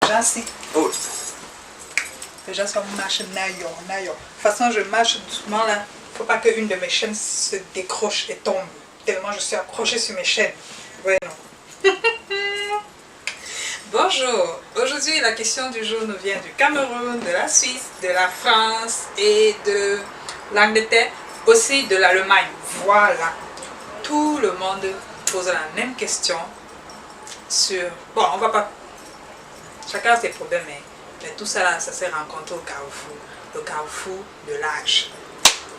gens si. Oh. Les gens sont marche naillon. De toute façon, je marche doucement là. Faut pas qu'une de mes chaînes se décroche et tombe. Tellement je suis accrochée sur mes chaînes. Ouais, non. Bonjour. Aujourd'hui, la question du jour nous vient du Cameroun, de la Suisse, de la France et de l'Angleterre, aussi de l'Allemagne. Voilà. Tout le monde pose la même question sur... Bon, on va pas... Chacun a ses problèmes, mais tout ça là, ça s'est rencontré au carrefour. Le carrefour de l'âge.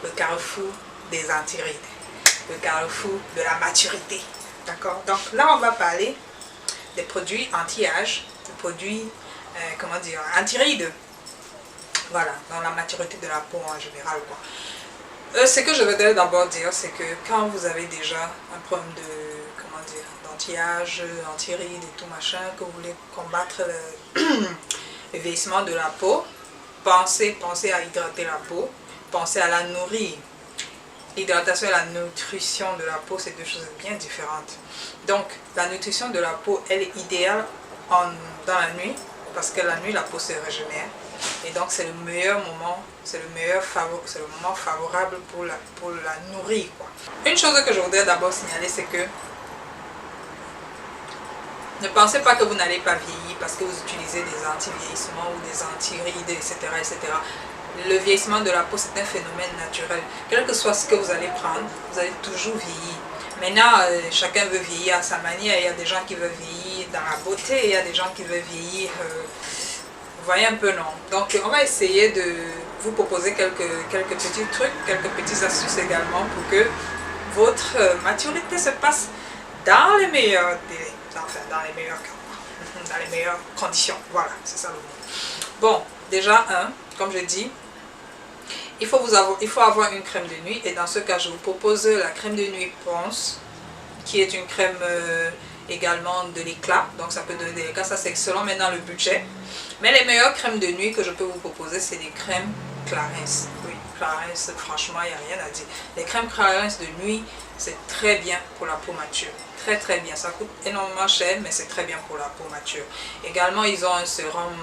Le carrefour des antirides. Le carrefour de la maturité. D'accord? Donc là, on va parler des produits anti-âge, des produits, comment dire, anti-rides. Voilà, dans la maturité de la peau en général, quoi. Ce que je voudrais d'abord dire, c'est que quand vous avez déjà un problème de, comment dire, d'anti-âge, anti-rides et tout machin, que vous voulez combattre le vieillissement de la peau, pensez à hydrater la peau, pensez à la nourrir. L'hydratation et la nutrition de la peau, c'est deux choses bien différentes. Donc, la nutrition de la peau, elle est idéale dans la nuit, parce que la nuit, la peau se régénère. Et donc, c'est le meilleur moment, c'est le moment favorable pour la nourrir, quoi. Une chose que je voudrais d'abord signaler, c'est que ne pensez pas que vous n'allez pas vieillir parce que vous utilisez des anti-vieillissements ou des anti-rides, etc., etc. Le vieillissement de la peau, c'est un phénomène naturel. Quel que soit ce que vous allez prendre, vous allez toujours vieillir. Maintenant, chacun veut vieillir à sa manière. Il y a des gens qui veulent vieillir dans la beauté, il y a des gens qui veulent vieillir... vous voyez un peu, non? Donc, on va essayer de vous proposer quelques petits trucs, quelques petites astuces également pour que votre maturité se passe dans les meilleurs délais. Enfin, dans les meilleurs cas, dans les meilleures conditions. Voilà, c'est ça le mot. Bon, déjà, comme je dis, il faut avoir une crème de nuit. Et dans ce cas, je vous propose la crème de nuit Ponce, qui est une crème également de l'éclat. Donc, ça peut donner de l'éclat. Ça, c'est selon maintenant le budget. Mais les meilleures crèmes de nuit que je peux vous proposer, c'est des crèmes Clarins. Oui, Clarins, franchement, il n'y a rien à dire. Les crèmes Clarins de nuit, c'est très bien pour la peau mature. Très très bien, ça coûte énormément cher, mais c'est très bien pour la peau mature. Également, ils ont un sérum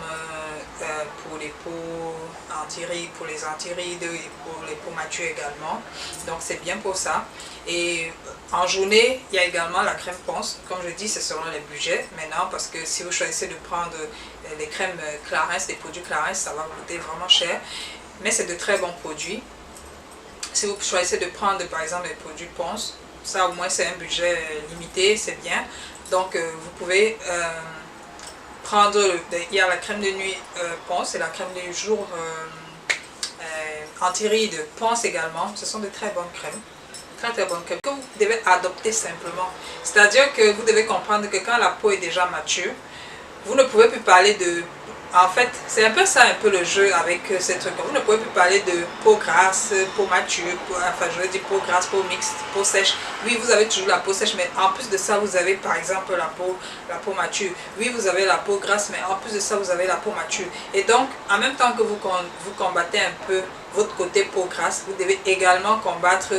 pour les peaux anti-rides, pour les anti-rides et pour les peaux matures également. Donc c'est bien pour ça. Et en journée, il y a également la crème Ponce. Comme je dis, c'est selon les budgets maintenant, parce que si vous choisissez de prendre les crèmes Clarins, les produits Clarins, ça va vous coûter vraiment cher. Mais c'est de très bons produits. Si vous choisissez de prendre par exemple les produits Ponce, ça au moins c'est un budget limité, c'est bien. Donc vous pouvez prendre, il y a la crème de nuit Ponce et la crème de jour anti-rides Ponce également. Ce sont de très bonnes crèmes. Très très bonnes crèmes que vous devez adopter simplement. C'est-à-dire que vous devez comprendre que quand la peau est déjà mature, vous ne pouvez plus parler de... En fait, c'est un peu ça, un peu le jeu avec ces trucs. Vous ne pouvez plus parler de peau grasse, peau mature, enfin je veux dire peau grasse, peau mixte, peau sèche. Oui, vous avez toujours la peau sèche, mais en plus de ça, vous avez par exemple la peau mature. Oui, vous avez la peau grasse, mais en plus de ça, vous avez la peau mature. Et donc, en même temps que vous combattez un peu votre côté peau grasse, vous devez également combattre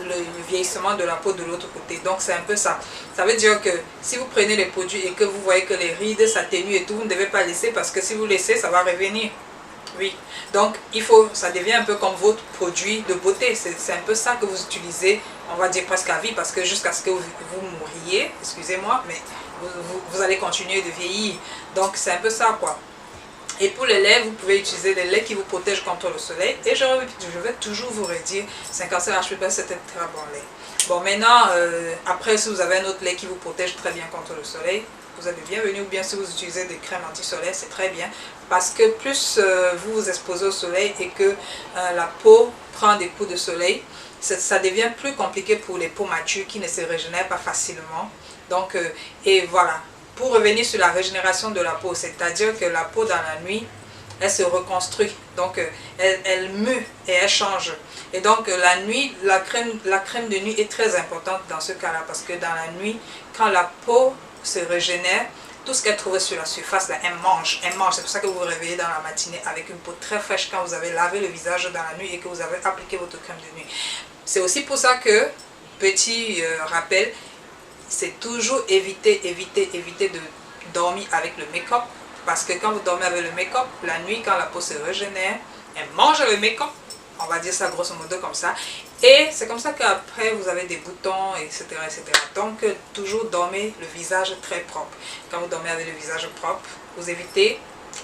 le vieillissement de la peau de l'autre côté. Donc c'est un peu ça. Ça veut dire que si vous prenez les produits et que vous voyez que les rides s'atténuent et tout, vous ne devez pas laisser, parce que si vous laissez, ça va revenir. Oui. Donc ça devient un peu comme votre produit de beauté. C'est un peu ça que vous utilisez, on va dire presque à vie, parce que jusqu'à ce que vous mouriez, excusez-moi, mais vous allez continuer de vieillir. Donc c'est un peu ça, quoi. Et pour les laits, vous pouvez utiliser des laits qui vous protègent contre le soleil. Et je vais toujours vous redire, 57 HPP, c'est un très bon lait. Bon, maintenant, après, si vous avez un autre lait qui vous protège très bien contre le soleil, vous êtes bienvenue. Ou bien si vous utilisez des crèmes anti-soleil, c'est très bien. Parce que plus vous vous exposez au soleil et que la peau prend des coups de soleil, ça devient plus compliqué pour les peaux matures qui ne se régénèrent pas facilement. Donc, et voilà. Pour revenir sur la régénération de la peau, c'est-à-dire que la peau dans la nuit, elle se reconstruit, donc elle mue et elle change. Et donc la nuit, la crème de nuit est très importante dans ce cas-là, parce que dans la nuit, quand la peau se régénère, tout ce qu'elle trouve sur la surface, là, elle mange. C'est pour ça que vous vous réveillez dans la matinée avec une peau très fraîche quand vous avez lavé le visage dans la nuit et que vous avez appliqué votre crème de nuit. C'est aussi pour ça que, petit rappel, c'est toujours éviter de dormir avec le make-up. Parce que quand vous dormez avec le make-up, la nuit, quand la peau se régénère, elle mange le make-up. On va dire ça grosso modo comme ça. Et c'est comme ça qu'après, vous avez des boutons, etc., etc. Donc, toujours dormez le visage très propre. Quand vous dormez avec le visage propre, vous évitez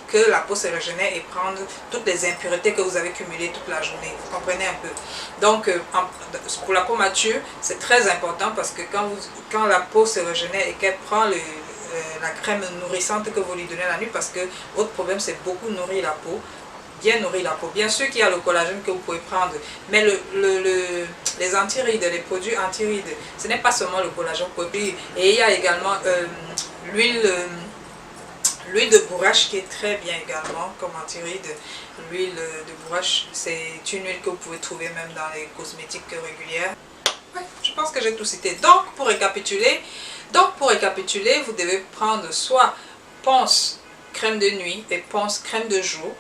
que la peau se régénère et prendre toutes les impuretés que vous avez cumulées toute la journée. Vous comprenez un peu? Donc, pour la peau mature, c'est très important parce que quand la peau se régénère et qu'elle prend la crème nourrissante que vous lui donnez la nuit, parce que votre problème, c'est beaucoup nourrir la peau, bien nourrir la peau. Bien sûr qu'il y a le collagène que vous pouvez prendre, mais les anti-rides, les produits anti-rides, ce n'est pas seulement le collagène que vous pouvez. Et il y a également l'huile de bourrache qui est très bien également comme anti-ride. L'huile de bourrache, c'est une huile que vous pouvez trouver même dans les cosmétiques régulières. Ouais, je pense que j'ai tout cité. Donc pour récapituler, vous devez prendre soit Ponce crème de nuit et Ponce crème de jour.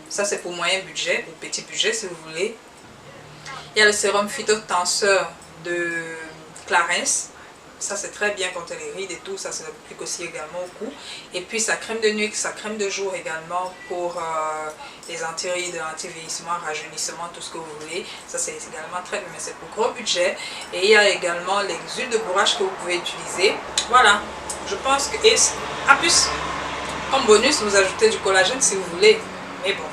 Ça c'est pour moyen budget, ou petit budget si vous voulez. Il y a le sérum phytotenseur de Clarins. Ça c'est très bien contre les rides et tout, ça s'applique aussi également au cou. Et puis sa crème de nuit, sa crème de jour également pour les anti-rides, anti-vieillissement, rajeunissement, tout ce que vous voulez. Ça c'est également très bien, mais c'est pour gros budget. Et il y a également les huiles de bourrache que vous pouvez utiliser. Voilà, je pense que... Et en plus, comme bonus, vous ajoutez du collagène si vous voulez. Mais bon,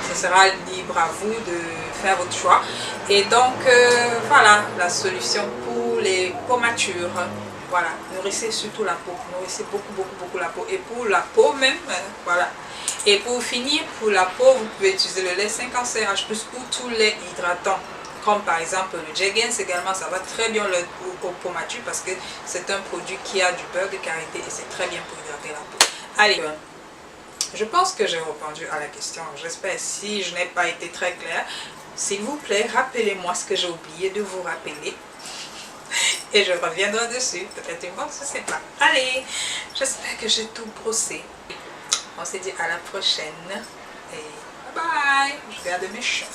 ce sera libre à vous de faire votre choix. Et donc, voilà la solution pour les peaux matures. Voilà, nourrissez surtout la peau. Nourrissez beaucoup la peau. Et pour la peau même, voilà. Et pour finir, pour la peau, vous pouvez utiliser le lait 50CH+, ou tous les hydratants. Comme par exemple le Jergens également, ça va très bien aux peaux matures parce que c'est un produit qui a du beurre de karité et c'est très bien pour hydrater la peau. Allez, je pense que j'ai répondu à la question. J'espère. Si je n'ai pas été très claire, s'il vous plaît, rappelez-moi ce que j'ai oublié de vous rappeler. Et je reviendrai dessus. Peut-être une fois, je ne sais pas. Allez, j'espère que j'ai tout brossé. On se dit à la prochaine. Et bye bye. Je garde mes chats.